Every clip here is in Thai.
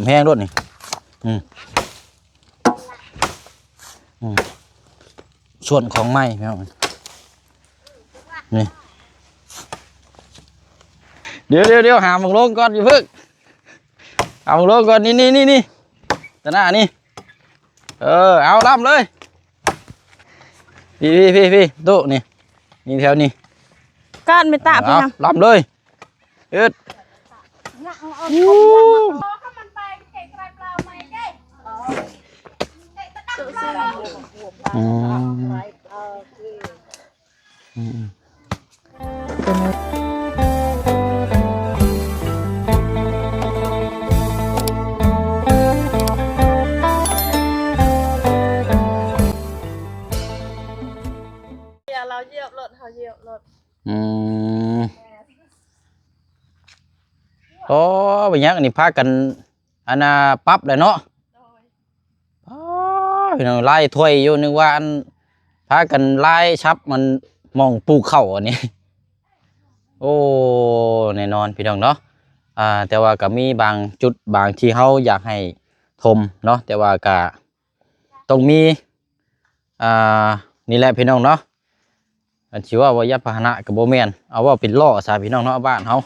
แห้งด้วยนี่ส่วนของไม้พี่น้องนี่เดี๋ยวหามึงลงก่อนอย่าเพิ่งเอามึงลงก่อนนี่ตะหน้านี่เอาล่ำเลยพี่ตู้นี่แถวนี้ก้านไม่ตาพี่น้ำล่ำเลยอึดเราเหยียบรถเขาเหยียบรถโอ้ไปยังอันนี้พากันอันน่ะปั๊บเลยเนาะพี่น้องไล่ถ้วยอยู่นึกว่าอันพากันไล่ชับมันมองปูเข่าอันนี้โอ้แน่นอนพี่น้องเนาะแต่ว่าก็มีบางจุดบางที่เขาอยากให้ทมเนาะแต่ว่าก็ต้องมีนี่แหละพี่น้องเนาะถือว่าวิทยาพาหนะกับโบแมนเอาว่าเป็นล่อซาพี่น้องเนาะบ้านเขา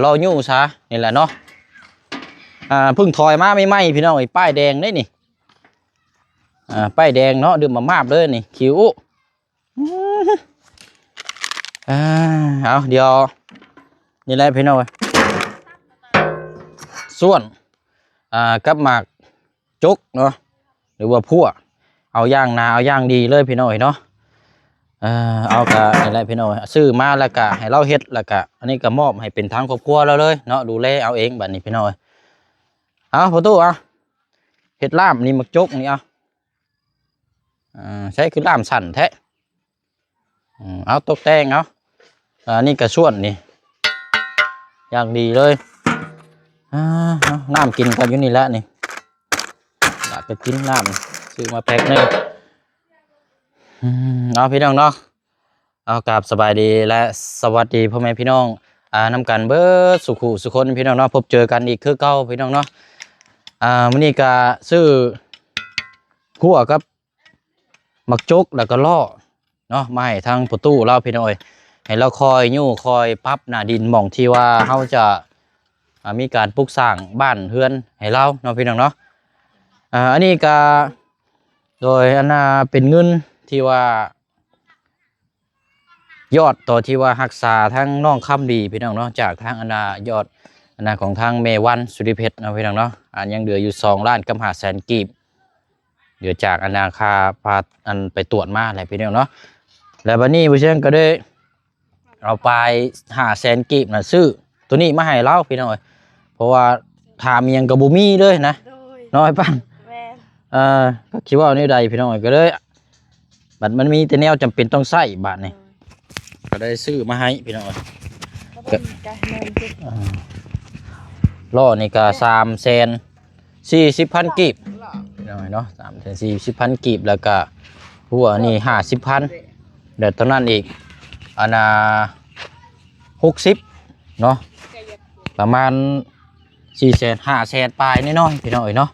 ล่อยู่ซะนี่แหละเนาะพึ่งถอยมาไม่ไหมพี่น้องไอ้ป้ายแดงได้นี่ป้ายแดงเนาะดื่มมาบเลยนี่คิวเอาเดี๋ยวนี่แหละพี่น้องส่วนกับหมากจุกเนาะหรือว่าพั่วเอาย่างนาเอาย่างดีเลยพี่น้องเนาะเอากะอะไรพี่น้องซื้อมาแล้วกะให้เราเฮ็ดแล้วกะอันนี้ก็มอบให้เป็นทางครอบครัวเราเลยเนาะดูแลเอาเองแบบนี้พี่น้องเอาพอตู้เฮ็ดล่ามนี่มักจกนี่ใช้คือล่ามสั่นแท้เอาตกแต่งเอานี่กระส่วนนี่อย่างดีเลยน้ำกินกันอยู่นี่แล้วนี่อยากจะกินน้ำซื้อมาแพ็คนึงเอาพี่น้องเนาะเอากราบสบายดีและสวัสดีพ่อแม่พี่น้องนำกันเบิดสุขุสุคนพี่น้องเนาะพบเจอกันอีกคือเก่าพี่น้องเนาะมื้อนี้ก็ซื้อคั่วกับหมักจกแล้วก็ล่อเนาะมาให้ทางประตูเราพี่น้องให้เราคอยยู่คอยพับหน้าดินหม่องที่ว่าเขาจะมีการปลูกสร้างบ้านเฮือนให้เราเนาะพี่น้องเนาะอันนี้ก็โดยอันน่ะเป็นเงินที่ว่ายอดต่อที่ว่ารักษาทั้งน้องคำดีพี่น้องเนาะจากทางอันน่ะยอดอันน่ะของทางเมวันสุริเพชรนะพี่น้องเนาะยังเหลืออยู่2,500,000 กีบเดี๋ยวจากอันน่ะค่าพาอันไปตรวจมาอะไรพี่น้องเนาะแล้ววันนี้ผู้เชี่ยวก็ได้เอาไป500,000 กีบนะซื้อตัวนี้มาให้เราพี่น้องเพราะว่าถามยังกระบุมีเลยนะน้อยปั้นก็คิดว่านี่ใดพี่น้องก็เลยบัตรมันมีแต่แนวจำเป็นต้องใส่บาทนี่ก็ได้ซื้อมาให้พี่น้องล่อนี่ก็340,000 กีบพี่น้องเนาะ340,000 กีบแล้วก็หัวนี่50,000เดี๋ยวตอนนั้นอีกอันน่ะ60เนาะประมาณ400,000-500,000ปลายน้อยๆพี่น้องเนาะ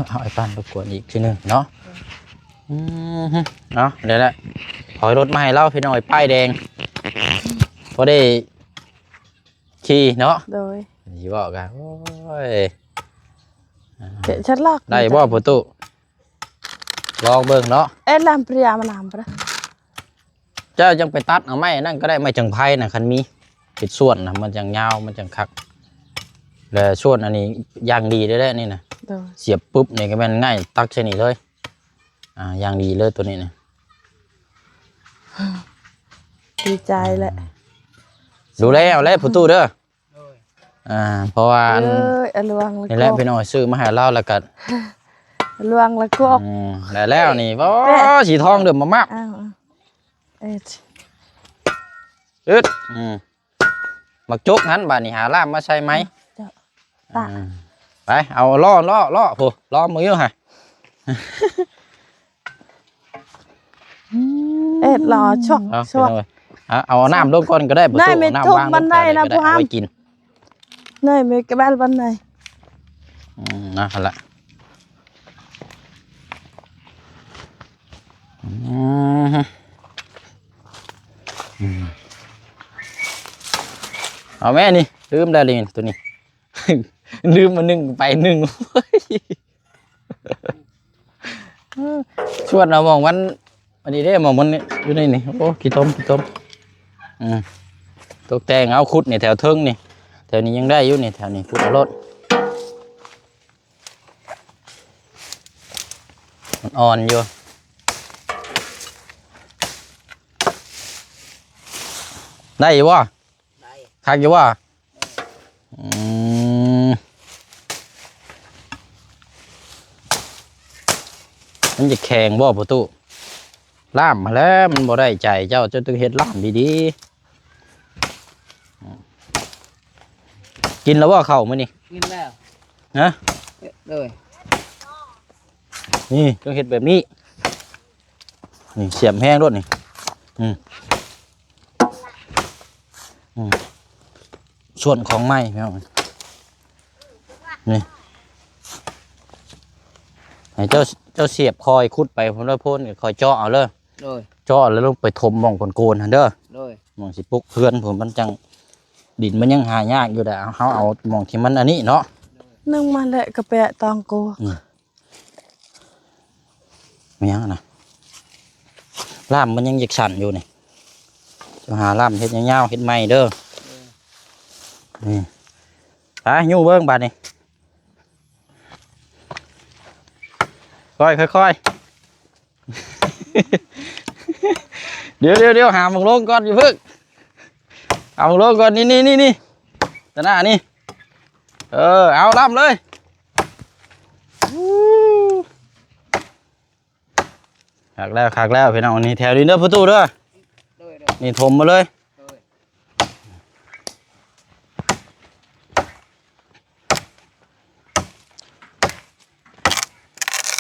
เอาไอ้ปั้นรบกวนอีกทีนึงเนาะเนาะเดี๋ยวแหละถอยรถมาให้เราพี่น้องป้ายแดงพอได้ขี่เนาะโดยยี่บอกกันโอ้ยชัดลอกได้บ่ประตูลองเบิ่งเนาะลำเปรียมันลำปะเจ้ายังไปตัดเอาไม้นั่นก็ได้ไม้จังไพ่นะคันมีปิดส่วนนะมันจังยาวมันจังคักแล้วส่วนอันนี้ย่างดีได้นี่นะเสียบปุ๊บเนี่ยก็มันง่ายตักเช่นนี้เลยย่างดีเลยตัวนี้นะดีใจแหละดูแลเอาแล้วผู้ตู้เด้อเพราะว่านี่แหละพี่น้อยซื้อมาให้เราแล้วกันลวงแล้วก็แล้วนี่สีทองเดือดมากมักจกงั้นบ้านนี้หาล่ามมาใช่ไหมไปเอาล่อผู้ล้อมือค่ะหล่อช็อกเอาน้ำลงก่อนก็ได้น้ำไม่ทุ่มบันไดนะพ่อห้ามไว้กินเนยไม่กระเบลบันได นะฮะละเอาแม่นี่ลืมได้เลยตัวนี้ ลืมมาหนึ่งไปหนึ่ง ชวนเรามองวันวันนี้ได้มองมันอยู่ในนี่โอ้กี่ต้มตกแต่งเอาคุดนี่แถวเทิงนี่แถวนี้ยังได้อยู่นี่แถวนี้คุดเอารถมันอ่อนอยู่ได้อยู่วะได้คักอยู่วะมันจะแข็งบ่ประตูล่ามมาแล้วมันบ่ได้ใจเจ้าจะต้องเฮ็ดล่ามดีๆกินแล้วว่าเข้ามื้อนี่กินแล้วฮะเลย นี่ต้องเฮ็ดแบบนี้นี่เสียมแห้งรถนี่ส่วนของไม้พี่น้องนี่ให้เจ้าเสียบคอยคุดไปผมได้พ่นคอยเจาะเอาเลยเจาะแล้วลงไปถมมองโกนๆเด้อมองสิปุกเพื่อนผมมันจังดินมันยังหายากอยู่แต่เอามองที่มันอันนี้เนาะนึ่งมาเลยกระเปะตองโกไม่ยังนะล่ามมันยังหยิกสั่นอยู่นี่จะหาล่ามเฮ็ดยาวๆเฮ็ดใหม่เด้อนี่ไปยู่เบิ้งบาดนี่ค่อยเดี๋ยวหามึงลงก่อนอยู่เพิ่งเอามึงลงก่อนนี่ตะหน้านี่เอาล่ำเลยขากแล้วพี่น้องนี่แถวนี้เด้อประตูเด้อนี่ถมมาเลย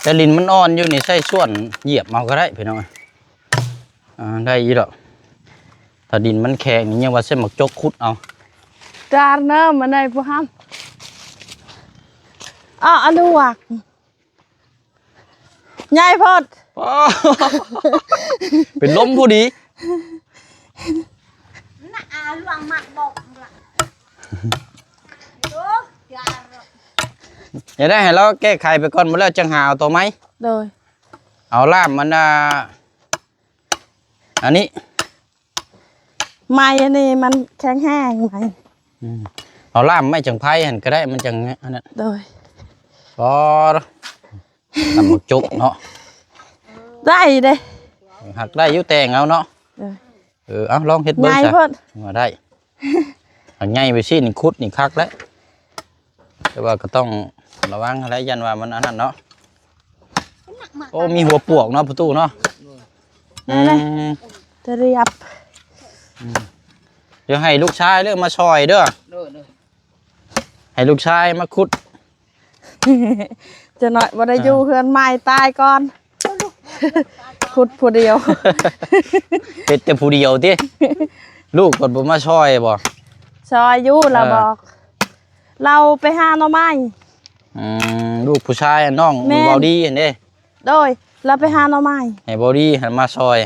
แต่ลิ้นมันอ่อนอยู่นี่ใส่ส่วนเหยียบเอาก็ได้พี่น้องได้ยี่หรอกถ้าดินมันแข็งนี่ยังว่าเส้นหมักจกคุดเอาจานเนอะมันได้พวกฮัมอันดูวักใหญ่พอดเป็นล้มผู้ดีน่าลวงหมักบอกละอย่าได้ให้เราแก้ไขไปก่อนมาแล้วจังหาเอาตัวไหมโดยเอาล่ามมันอันนี้ไม้อันนี้มันแข็งแห้งไหมเอาล่ามไม่จังไพ่หันก็ได้มันจังอันนั้นโดยพอทำหมกจุกเนาะได้เด้หักได้ยุ่แตงเอาเนาะเอาลองเฮ็ดเบิ้งซะมาได้หักง่ายไปสินี่คุดนี่คักแล้วแต่ว่าก็ต้องระวังอะไรยันว่ามันอันนั้นเนาะโอ้มีหัวปวกเนาะประตูเนาะจะเรียบเดี๋ยวให้ลูกชายเรื่องมาซอยเด้อให้ลูกชายมาขุดจะหน่อยบ่ได้อยู่เฮือนไม้ตายก่อนขุดผู้เดียวเป็ดแต่ผู้เดียวติลูกกดบ่มาซอยบ่ซอยอยู่เราบอกเราไปหาหน่อไม้ลูกผู้ชายน้องบอดี้เห็นเด้โดยเราไปหาหน่อไม้ให้บอดี้หันมาซอย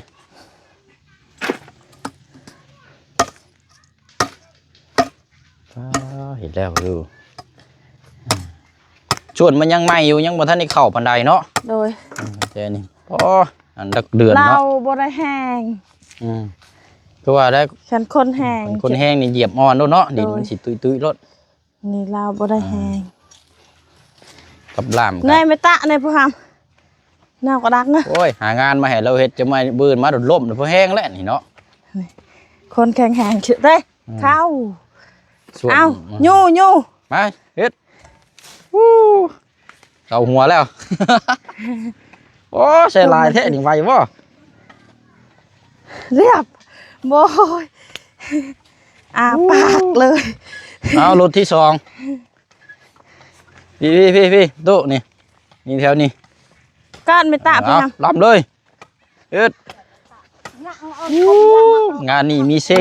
เห็นแล้วดูชวนมันยังใหม่อยู่ยังบ่ทันได้เข้าปานใดเนาะโดยแต่นี่อันดักเดือนเนาะเราบ่ได้แห้งก็ว่าได้ฉันคนแห้งคนแห้งนี่เหยียบอ่อนเนาะดินมันสิตุ้ยๆรถนี่เราบ่ได้แห้งกับล่ามในไม่ตะในผู้ทำน่าก็ดักนะโอ้ยหางานมาให้เราเฮ็ดจะมาบืนมาโดดล่มเพราะแห้งแล้วนี่เนาะคนแข็งแห้งชื่อได้เข้าเอายู่มาเฮ็ดเกาหัวแล้วโอ้ใส่ลายแท้นี่ไวบ่เรียบโบยปากเลยเอารถที่สองพี่ตู้นี่แถวนี้ก้านไม่ตะพี่น้ำลำเลยเอ็ดงานนี้มีเซ่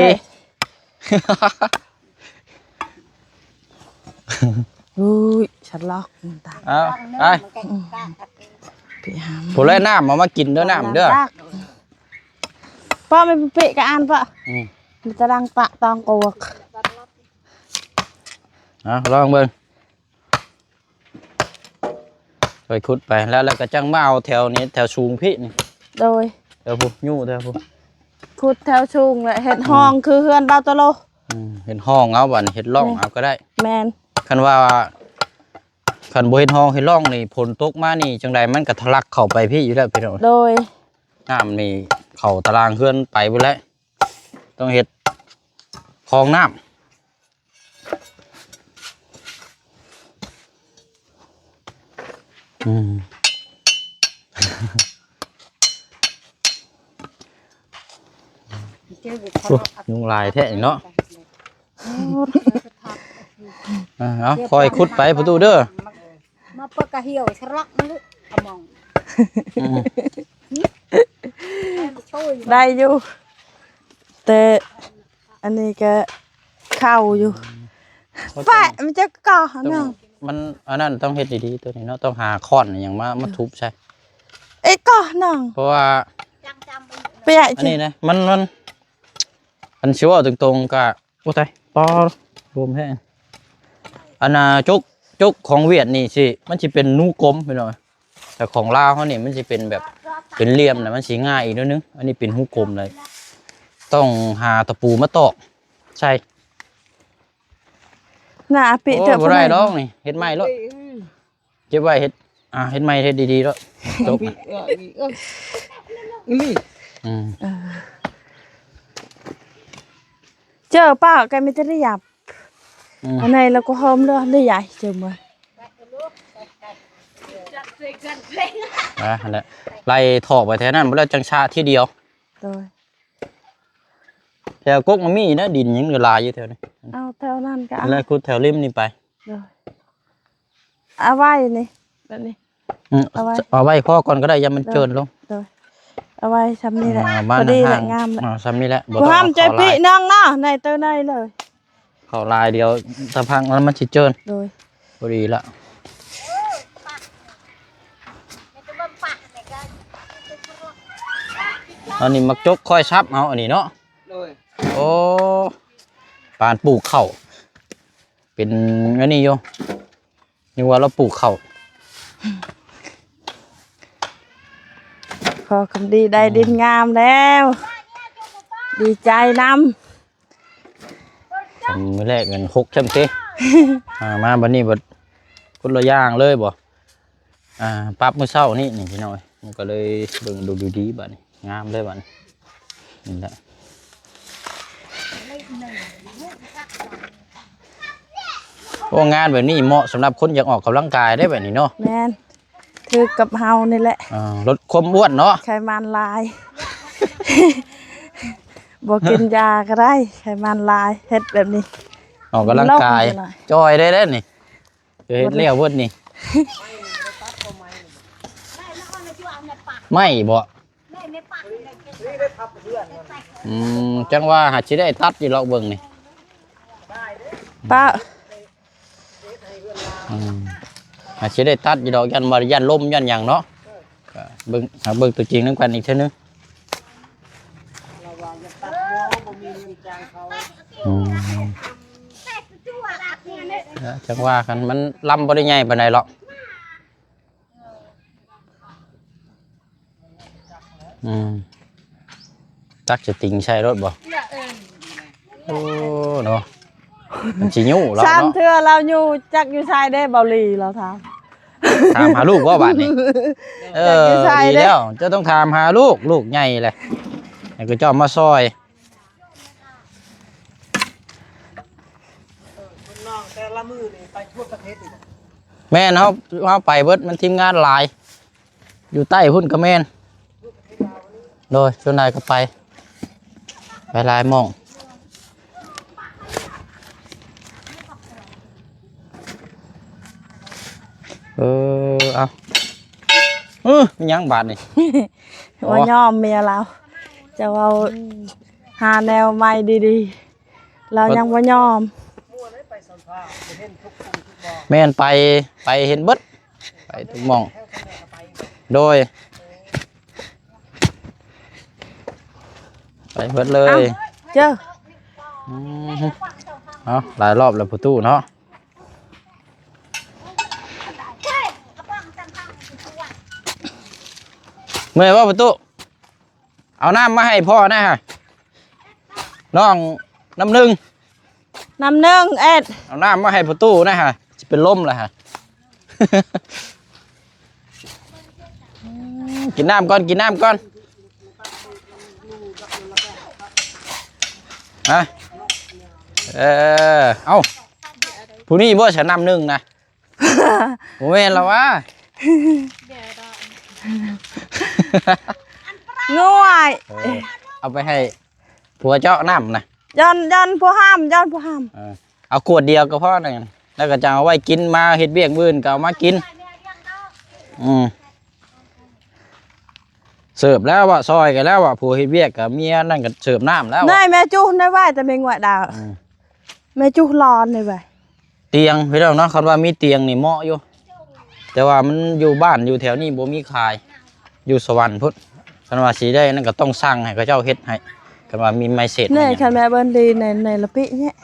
อุ้ยฉ ฉันล็อกมันตาย เอาไป พี่หาม ผู้เล่นน้ำมากินเด้อน้ำเด้อ ป้าไม่เปะกับอันป้า อืม มันจะดังปะตองกวก ลองเบิ่งไปขุดไปแล้วก็จังมาเอาแถวนี้แถวสูงพี่นี่ โดย แถวผู้ยู่แถวผู้ ขุดแถวชุงเลยเห็ดห้องคือเฮือนบาวตะโล เห็นห้องเอาบัดเห็ดร่องเอาก็ได้ แมน คันว่าคันบ่เห็นห้องเห็นร่องนี่ฝนตกมานี่จังใดมันก็ทะลักเข้าไปพี่อยู่แล้วพี่น้อง โดย น้ำนี่เข้าตารางเฮือนไปหมดแล้วต้องเฮ็ดคลองน้ำยุงลายแท้เนาะเอาคอยขุดไปประตูเด้อ มาปะกะเหี่ยวชะลักมันลึกเอามองช่วย ได้อยู่แต่อันนี้ก็เข้าอยู่แปะมันจะก่อ ต้อง เนาะ มันอันนั้นต้องเฮ็ดดีๆตัวนี้เนาะต้องหาค้อนอย่างมาทุบใช่ ไอ้ก่อเนาะ เพราะว่า จังจำไป เปีย อันนี้นะมันชิว่าตรงๆก็โอ้ตายปอรวมแห้งอันน่ะจุกของเวียดนี่สิมันจะเป็นนูกลมไปหน่อยแต่ของลาวเขานี่มันจะเป็นแบบเป็นเหลี่ยมนะมันสีง่ายอีกนิดนึงอันนี้เป็นหูกลมเลยต้องหาตะปูมาตอกใช่ หน้าปิ โอ้ เถอะ บ่ได้ดอกนี่เฮ็ดไม้แล้วเก็บไว้เฮ็ดเฮ็ดไม้เฮ็ดดีๆแล้วจบอืม เจอป้าแกไม่ได้หยับอันไหนแล้วก็หอมเลยได้ใหญ่เจอมา นั่นแหละไล่ถอกไปแถวนั้นบ่แล้วจังชาที่เดียว โดย แถวกกมันมีนะดินยังเหลือหลายอยู่แถวนี้ เอาแถวนั้นก็เอา แล้วขุดแถวริมนี่ไป โดยเอาไว้นี่แบบนี้ เอาไว้ เอาไว้พ่อก่อนก็ได้อย่ามันเจินลง โดยเอาไว้ทำนี่แหละ บ้า พ น อดีแห ห่า ละ ง งามแหละ ซ้ำนี่แหละบ่ กู ต้อง ห้ามใจ เข้า พี่ ลาย น้องเนาะในเตอในเลย เข้าลายเดียวตะพังแล้วมันสิเจิน โดย พอดีละ จะบ่ปะเลยก็ อันนี้มักจกค่อยซับเอาอันนี้เนาะโอ้ปานปลูกข้าวเป็นอันนี้อยู่นี่ว่าเราปลูกข้าว ขอคำดีได้ดินงามแล้ว ดีใจน มื้อแรกเงิน6จังซี่ มาบัดนี้บัดคนละอย่างเลยบ่ปรับมื้อเช้านี่พี่น้อยมันก็เลยเบิ่งดูดีบัดนี้งามเลยบัดนี้นี่แหละโอ้งานแบบนี้เหมาะสำหรับคนอยากออกกำลังกายได้แบบนี้เนาะ ำแมนถือกับเฮานี่แหละ ลดความอ้วนเนาะ ไขมันลาย บอกกินยาก็ได้ไขมันลายเฮ็ดแบบนี้ ออกกำลังกาย ลงไปหน่อย จอยได้แล้วนี่เดี๋ยวเฮ็ดเลี้ยวเพิ่นนี่ไม่บ่ ไม่ปะเลย จังว่าหาสิได้ตัดอยู่เลาะเบิ่งนี่ ป้า หาสิได้ตัดอยู่ดอกยันบ่ยันลมยันหยังเนาะก็เบิ่งตัวจริงนำกันอีกเทื่อนึงจังว่ากันมันลำบ่ได้ใหญ่ปานใดหรอกตักจะติงใช้รถบ่โอ้เนาะมันสิยุ่แล้ว สาม เนาะ เทื่อเราอยู่จักอยู่ชายได้เบาหลีเราถาม ถามหาลูกว่าบาดนี้ดี ใช่เด้ แล้วจะต้องถามหาลูกใหญ่เลยให้ก็เจ้ามาซอยแม่นเขาไปเบิดมันทีมงานหลาย อยู่ใต้พุ่นก็แม่นโดยส่วนใดก็ไปหลายหมองเอามีหยังบาทนี่ ว่ายอมเมียเราจะเอาหาแนวใหม่ดีๆ เรายังว่ายอม แม่นไปเห็นเบิดไปทุกหม่อง โดยไปเบิดเลย เจอ เอาหลายรอบแล้วประตูเนาะเมื่อยว่าประตูเอาน้ำมาให้พ่อนะฮะน้องน้ำหนึ่ง น้ำหนึ่งเอ็ด เอาน้ำมาให้ประตูนะฮะจะเป็นลมแล้วฮะ กินน้ำก่อนกินน้ำก่อนอะเอาผู้นี้บ่ฉันน้ำหนึ่งนะ โมเมนแล้ววะ ง่วย เอาไปให้ผัวเจาะน้ำนะ ยันผู้ห้ามยันผู้ห้าม เอาขวดเดียวก็พอนะแล้วก็จะเอาไว้กินมาเฮ็ดเบี้ยงบื้นก็เอามากินเสิร์ฟแล้ววะซอยกันแล้ววะผัวเฮ็ดเบี้ยกับเมียนั่นก็เสิร์ฟน้ำแล้ว นายแม่จูนได้ไหวแต่ไม่งวดดาวแม่จูร้อนเลยไป เตียงพี่น้องเนาะคันว่ามีเตียงนี่เหมาะอยู่แต่ว่ามันอยู่บ้านอยู่แถวนี้บ่มีขายอยู่สวรรค์พุทธคันว่าสีได้นั่นก็ต้องสั่งให้เขาเจ้าเฮ็ดให้คันว่ามีไม้เสร็จ นี่คันแม่เบิ้ลดีในละปิเนี่ย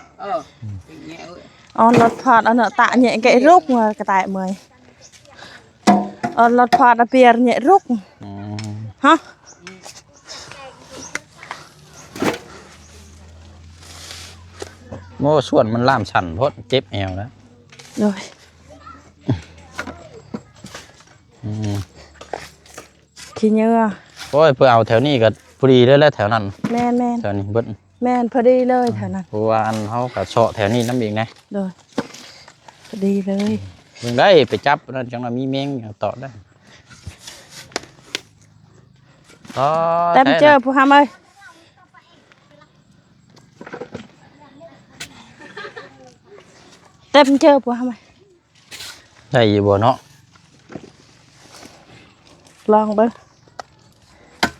รถพอดเนอะตะnhẹ cái rút mà cái tại mười lọt phọt bìa nhẹ rút hả โม่ส่วนมันล่ามฉันเพราะเจ็บแอวแล้ว rồi ขี้เหงื่อ โอ้ยเพื่อเอาแถวนี้ก็พอดีเลยแล้วแถวนั้น แม่น แถวนี้เบิด แม่นพอดีเลยแถวนั้น เพราะว่าอันเขากับเฉาะแถวนี้น้ำอีกนะ rồiพอดีเลย มึงได้ไปจับนั่นจังว่ามีแมงต่อได้ต่อ tem chơi phụ ham ơi tem chơi phụ ham ơi ได้อยู่บ่เนาะ lon bơ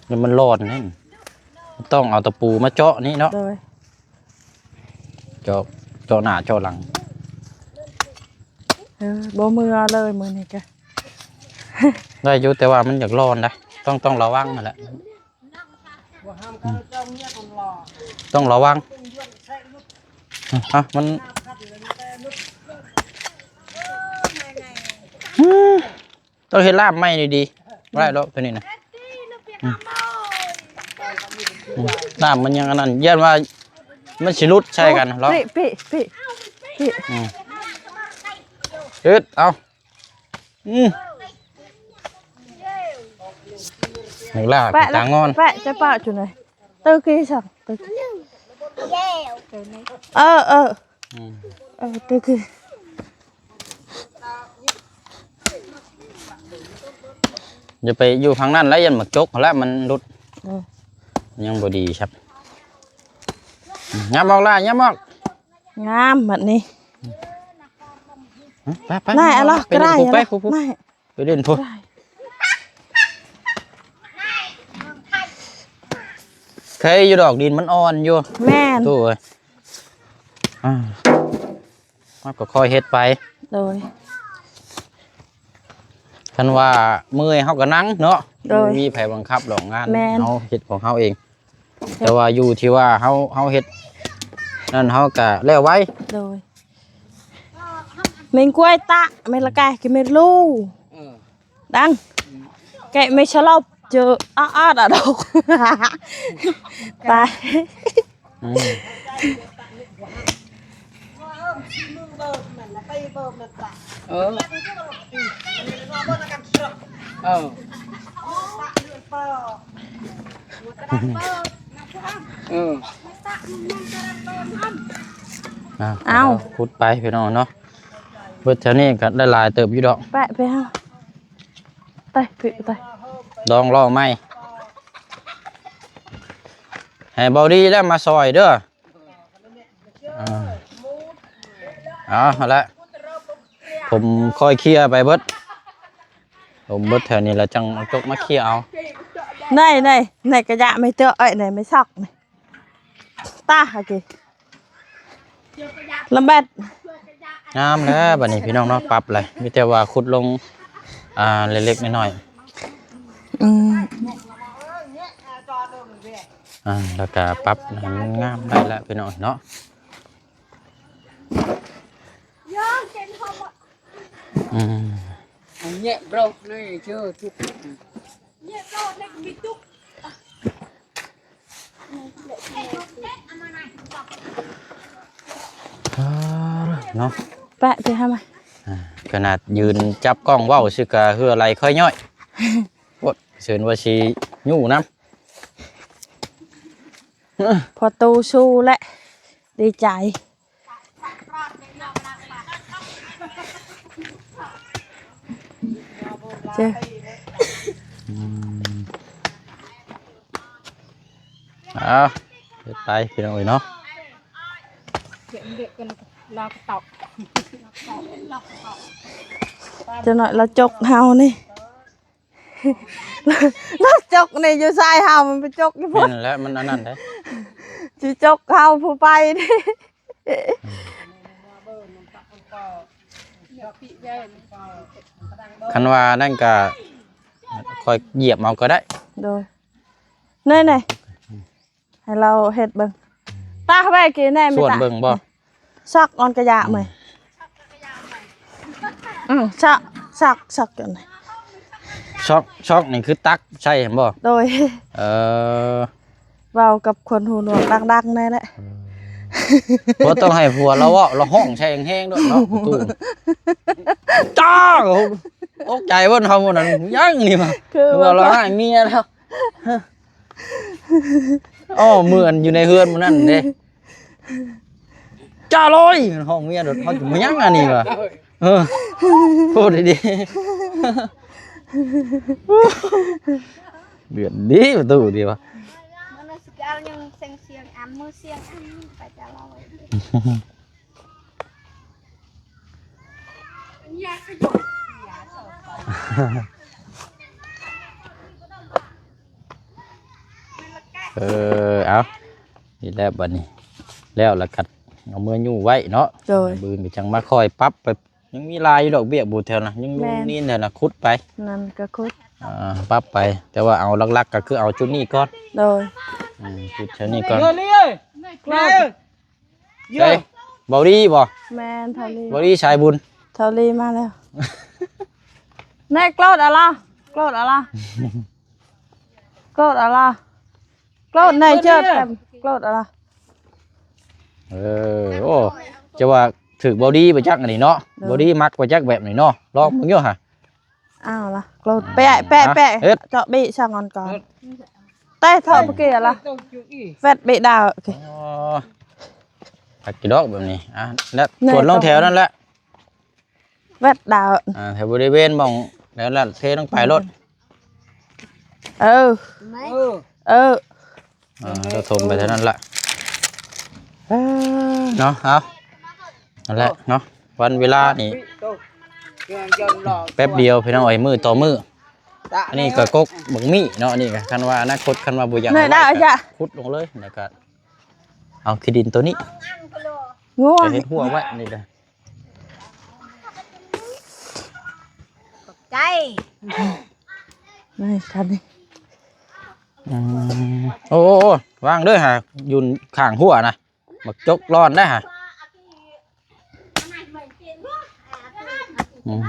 นี่มันร้อนนี่ต้องเอาตะปูมาเจาะนี่เนาะ rồi เจาะหน้าเจาะหลัง bố mưa lời mưa này kìa ได้อยู่แต่ว่ามันอยากร้อนนะต้องระวังนั่นแหละต้องระวังมันต้องเห็นลาบไหมดีๆได้แล้วตัวนี้นะลาบมันยังอันนั้นยันว่ามันสิรุดใช่กันแล้ว bị อึดเอาหนึ่งล่าตางอน vẽ cho bạo chỗ này từ kia sao từ kia từ kia อย่าไปอยู่ทางนั้นแล้วยันหมักจกแล้วมันรุดยังบดีครับย้ำออกล่ะย้ำออก ngam mặt này ไป này alo ไปเล่น cái ผูกไป này ผูก này ไปเล่นผูกเคยอยู่ดอกดินมันอ่อนอยู่ men ตู้เอ้ยมันก็คอยเฮ็ดไป rồi คันว่าเมื่อยเขาก็นั่งเนาะ โดย มีไผบังคับหรอกงาน แม่น เขาเฮ็ดของเขาเอง แต่ว่าอยู่ที่ว่าเขาเฮ็ดนั่นเขาก็แล้วไว้ rồi mình quay tạ mình là cái mình lu đăng cái mình cho lọc chờ ở đâu tại เอาขุดไปพี่น้องเนาะเบิดแถวนี้ก็ได้หลายเติบอยู่ดอก Bẹ về ha. Tay, vị tay. ลองรอไหมให้บอดี้แล้วมาซอยเด้อเอาละผมคอยเคลียร์ไปเบิดผมเบิดแถวนี้แล้วจังเอาจกมาเคลียร์เอา Này này, này cái dạ mày tựa ấy này mày sọc này. Ta hả kì. Làm bẹt. งามแล้วบัดนี้พี่น้องเนาะปรับเลยมีแต่ว่าขุดลงเล็กๆน้อย อืม ๆแล้วก็ปรับให้มันงามได้แล้วพี่น้องเนาะอืม nhẹ râu này chưa chụpเนาะ แปะไปทำไม ขนาดยืนจับกล้องเว้าสิกะเฮืออะไรค่อยย่อยโอ๊ยเชิญว่าสิยู่น้ พอตูสู้และดีใจเจ้ เอาเฮ็ดไปพี่น้องเอ้ยเนาะ จะหน่อยเราจกเฮานี่ เราจกนี่อยู่ทรายเฮามันไปจกอยู่พุ่ แม่ น นแล้วมันอันนั้นได้ สิจกเฮาผู้ไปนี่ คันว่านั่นก็ค่อยเหยียบเอาก็ได้ โดยนี่นี่ให้เราเฮ็ดเบิ่งตาเข้าไปกินแน่มี ส่วน ตา เบิ่งบ่ ซักออนกระยะมั้ยซักกัน ช็อกนี่คือตักใช่เห็นบ่ โดย เออ เว้ากับคนหูหนวกดังๆนั่นแหละ บ่ต้องให้ผัวเราเว้าเราห้องใช่แห้งๆด้วยเนาะประตูจ้าตกใจเบิ่นเฮาหมดนั้นยังนี่มา คือ เราให้เมียแล้วอ้อเหมือนอยู่ในเฮือนหมื้นั่นเด้จ้าลอยห้องเมียโดดเฮาสิมายังอันนี้วะพูดดีๆเดือดดีประตูดีวะ Mana segala yang siang amu siang amu baca lawai. เอานี่แล้วบัดนี้แล้วละกัดเอามืออยู่ไว้เนาะ โดย บืนก็จังมาคอยปรั๊บไปยังมีลายอยู่ดอกเบี้ยบูแถวนะยัง แม่น นี่แถวนะคุดไป นั่นก็คุด ปรั๊บไป แต่ว่าเอาลักๆก็คือเอาจุดนี้ก่อน โดย จุดแถวนี้ก่อน Ngồi đi ơi Ngồi ơi เฮ้ยบอดี้บ่ แมนเทาลี บอดี้ชายบุญ เทาลีมาแล้วแน่โกรธอะไรโกรธอะไรโกรธอะไรโกรธในเจ้าเต็มโกรธอะไร โอ้จะว่าถือบอดี้ไปจักอันนี้เนาะบอดี้มักไปจักแบบนี้เนาะลองมึงเยอะฮะ อ้าวล่ะโกรธแปะเฮ็ด เจาะบีช่างก่อนเต้เท่าเมื่อกี้อะไร Đâu chịu đi เฟดบีดาวโอเค ตักกี่ดอกแบบนี้แล้วส่วนลงแถวนั่นแหละ เฟดดาว แถวบริเวณมองแล้วนั่นเทต้องไปรถ เออ Ừ เราถมไปเท่านั้นแหละเนาะเอานั่นแหละเนาะวันเวลานี่ Đâu Dần lò แป๊บเดียวพี่น้องเอ้ยมือต่อมือ Đã อันนี้ก็กกบักมี่เนาะอันนี่ก็คันว่าอนาคตคันว่าบ่อยาก เหนื่อยได้จ้ะ ขุดลงเลยแล้วก็เอาขี้ดินตัวนี้ Ăn cái lò. ง่วง จะเฮ็ดหัวไว้นี่เด้อ Chay. นี่ทันนี่ โอ้วางเด้อฮะอยู่ข้างหัวนะบักจกร้อนได้ฮะอืม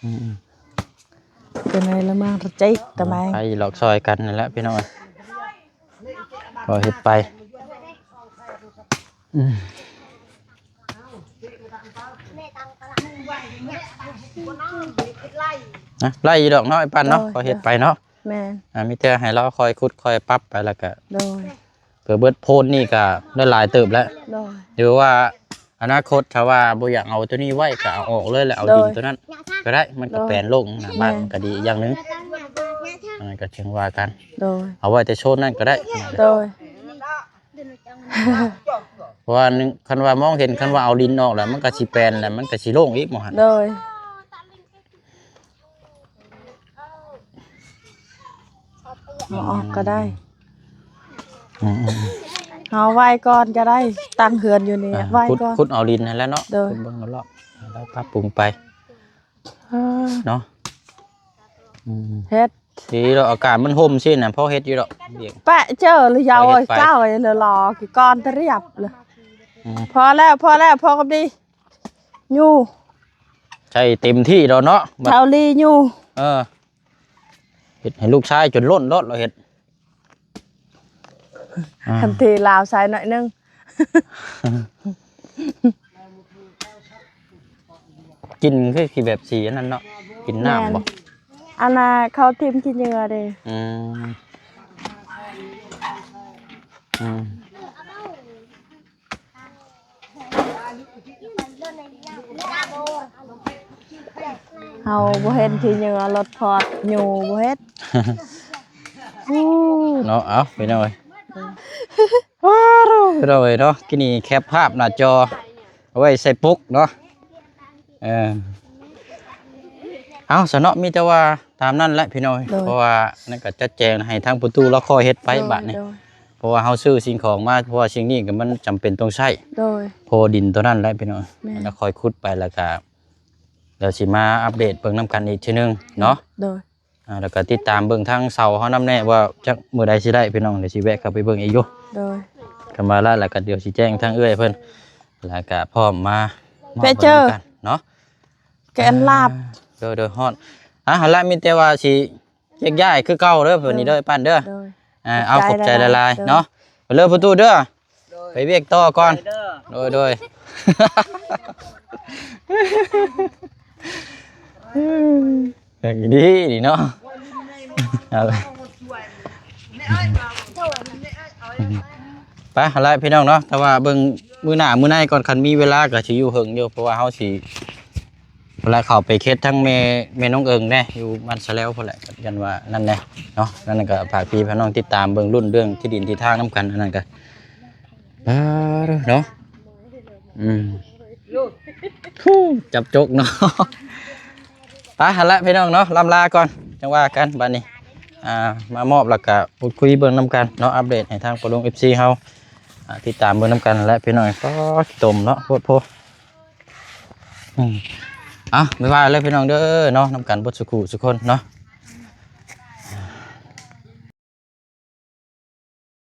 อืม เป็นไงละมั่งใจทำไม ไปหลอกซอยกันนั่นแหละพี่น้องก็เฮ็ดไปนะไล่อยู่ดอกเนาะไอ้ปั้นเนาะก็เฮ็ดไปเนาะ แมน มีแต่ให้เราคอยขุดคอยปรับไปแล้วก็ โดย เผื่อเบิดโพนนี่ก็ได้หลายเติบแล้ว โดย หรือว่าอนาคตถ้าว่าบ่อยากเอาตัวนี้ไว้ก็เอาออกเลยแล้วเอาดินตัวนั้น ก็ได้มันก็แปลนโลกหน้าบ้านมันก็ดีอย่างหนึงอันนั้นก็เชิงว่ากัน โดย เอาไว้แต่โชนนั่นก็ได้ โดย เพราะว่านึงคันว่ามองเห็นคันว่าเอาดินออกแล้วมันก็สิแปลนแล้วมันก็สิโล่งอีกหมอหัน โดย เอาออกก็ได้ อืม เอาไว้ก่อนก็ได้ตั้งเฮือนอยู่นี่ไว้ ขุด ก่อน ขุดเอาดินนั่นแหล้วเนาะ เด้อ ขุดเบิ่งรอบๆแล้วปรับปรุงไปเนาะอืม เฮ็ด ดีเราอากาศมันห่มสิน่ะพอเฮ็ดอยู่ดอกเบียง แปะเจอหรือยาว ไปเฮ็ เอ้ ด ย ไป ก้าวไอ้เลยรอกี่ก้อนตะเรียบเลย อืม พอแล้วพอกับดียู ใช่เต็มที่แล้วเนาะบัด เท่าลียู เฮ็ดให้ลูกชายจนล้นรถเราเฮ็ดอ่า ทันทีลาวใส่หน่อยนึง กินคือแบบสีอันนั้นเนาะกินน้ำบ่ อันน่ะเขาทิมกินเหยื่อเด้ อืมอืม เฮาบ่เห็นที่เหยื่อรถพอดอยู่บ่เฮ็ดอู้ เนาะเอาไปหน่อยว้าวไปหน่อยเนาะกินนี่แคปภาพหน้าจอเอาไว้ใส่ปุ๊กเนาะเอาสนอมีแต่ว่าตามนั้นแหละพี่น้อยเพราะว่านั่นก็จัดแจงให้ทางประตูแล้วคอยเฮ็ดไปบัดนี้ โดย เพราะว่าเฮาซื้อสิ่งของมาเพราะว่าสิ่งนี้ก็มันจำเป็นต้องใช้ โดย โพดินตัวนั้นแหละพี่น้อย แม่ แล้วคอยขุดไปแล้วก็เดี๋ยวสิมาอัปเดตเบิ่งนํกันอีกทีนึงเนาะ โดย แล้วก็ติดตามเบิ่งทางเสาเฮานำแน่ว่าจักมื้อใดสิได้พี่น้องเดี๋ยวสิแวะเข้าไปเบิ่งอีกอยู่ โดย กันมาแล้วก็เดี๋ยวสิแจ้งทางเอื้อยเพิ่นแล้วก็พร้อมมา ไปเจอ กันเนาะ แกนลาบ เด้อฮอดหั่นละมีแต่ว่าสิแยกย้ายคือเก่าเด้อเพิ่นนี่เด้อปั้นเด้อ โดย เอาขอบใจละลาย เด้อ เนาะไปเลยประตูเด้อไปเวียกต่อก่อน เด้อ โดยอย่างนี้ดีเนาะเอาเลยไปอะไรพี่น้องเนาะแต่ว่าเบิ่งมื้อหน้ามื้อในก่อนคันมีเวลาก็สิอยู่เฮิงอยู่เพราะว่าเฮาสิเวลาเข้าไปเฮ็ดทั้งแม่น้องเอิงแน่อยู่บ้านสะแล้วพุ่นแหละก็ยันว่านั่นแน่เนาะนั่นก็ฝากพี่พี่น้องติดตามเบิ่งรุ่นเรื่องที่ดินที่ทางนํกันอันนั้นก็เนาะจับจกเนาะ ไปหันละพี่น้องเนาะลำลาก่อนจังว่ากันบัดนี้มามอบแล้วก็พูดคุยเบิ่งนํกันเนาะอัปเดตให้ทางปลง FC เฮาติดตามเบิ่งนํกันและพี่น้องก็ตมเนาะโพดโพบ๊ายบายเลยพี่น้องเด้อเนาะนํกันบ่สุขุสุคนเนาะ